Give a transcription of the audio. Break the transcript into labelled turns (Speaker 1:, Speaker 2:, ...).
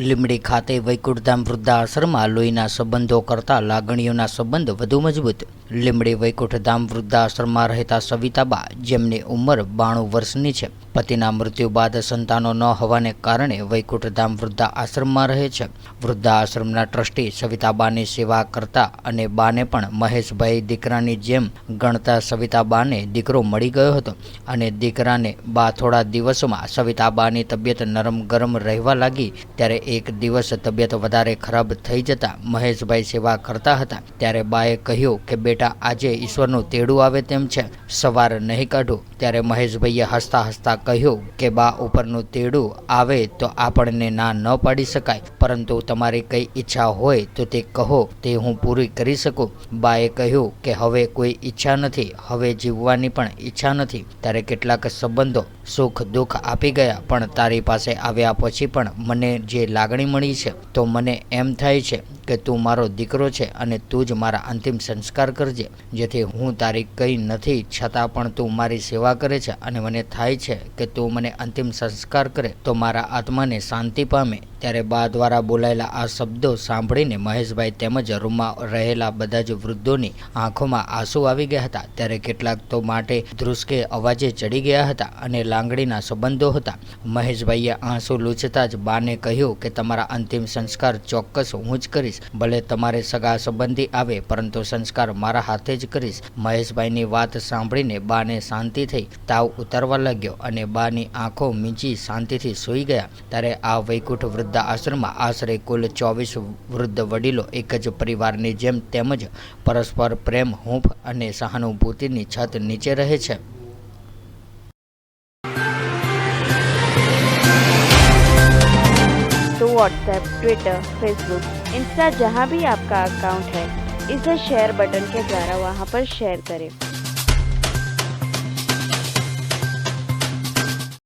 Speaker 1: લીંબડી ખાતે વૈકુંઠધામ વૃદ્ધાશ્રમમાં લોહીના સંબંધો કરતાં લાગણીઓના સંબંધ વધુ મજબૂત। લીંબડી વૈકુંઠધામ વૃદ્ધાશ્રમમાં રહેતા સવિતાબા, જેમની ઉંમર 92 વર્ષની છે, પતિના મૃત્યુ બાદ સંતાનો ન હોવાને કારણે વૈકુંઠધામ વૃદ્ધાશ્રમમાં રહે છે। વૃદ્ધાશ્રમના ટ્રસ્ટી સવિતાબાની સેવા કરતા અને બાને પણ મહેશભાઈ દીકરાની જેમ ગણતા સવિતાબાને દીકરો મળી ગયો હતો અને દીકરાને બા થોડા દિવસોમાં સવિતાબાની તબિયત નરમ ગરમ રહેવા લાગી। ત્યારે એક દિવસ તબિયત વધારે ખરાબ થઈ જતા મહેશભાઈ સેવા કરતા હતા ત્યારે બાએ કહ્યું કે બેટા, આજે ઈશ્વરનું તેડું આવે તેમ છે, સવાર નહીં કાઢું। ત્યારે મહેશભાઈએ હસતા હસતા કહ્યું કે બા, ઉપરનું તેડું આવે તો આપણને ના ન પાડી શકાય, પરંતુ તમારી કઈ ઈચ્છા હોય તો તે કહો, તે હું પૂરી કરી શકું। બાએ કહ્યું કે હવે કોઈ ઈચ્છા નથી, હવે જીવવાની પણ ઈચ્છા નથી। ત્યારે કેટલાક સંબંધો સુખ દુઃખ આપી ગયા, પણ તારી પાસે આવ્યા પછી પણ મને જે લાગણી મળી છે તો મને એમ થાય છે કે તું મારો દીકરો છે અને તું જ મારા અંતિમ સંસ્કાર કરજે, જેથી હું તારી કંઈ નથી છતાં પણ તું મારી સેવા કરે છે અને મને થાય છે કે તું મને અંતિમ સંસ્કાર કરે તો મારા આત્માને શાંતિ પામે। ત્યારે બા દ્વારા બોલાયેલા આ શબ્દો સાંભળીને મહેશભાઈ તેમજ રૂમમાં રહેલા બધા જ વૃદ્ધોની આંખોમાં આંસુ આવી ગયા હતા। ત્યારે કેટલાક તો માટે ધ્રુસકે અવાજે ચડી ગયા હતા અને લાગણીના સંબંધો હતા। મહેશભાઈએ આંસુ લૂછતા જ બાને કહ્યું કે તમારા અંતિમ સંસ્કાર ચોક્કસ હું જ કરીશ, ભલે તમારે સગા સંબંધી આવે, પરંતુ સંસ્કાર મારા હાથે જ કરીશ। મહેશભાઈની વાત સાંભળીને બાને શાંતિ થઈ, તાવ ઉતરવા લાગ્યો અને બાની આંખો મીંચી શાંતિથી સૂઈ ગયા। ત્યારે આ વૈકુંઠ વૃદ્ધાશ્રમમાં આશરે કુલ 24 વૃદ્ધ વડીલો એક જ પરિવારની જેમ તેમજ પરસ્પર પ્રેમ, હૂંફ અને સહાનુભૂતિની છત નીચે રહે છે।
Speaker 2: तो व्हाट्सएप, ट्विटर, फेसबुक, इंस्टा जहाँ भी आपका अकाउंट है, इसे शेयर बटन के द्वारा वहाँ पर शेयर करें।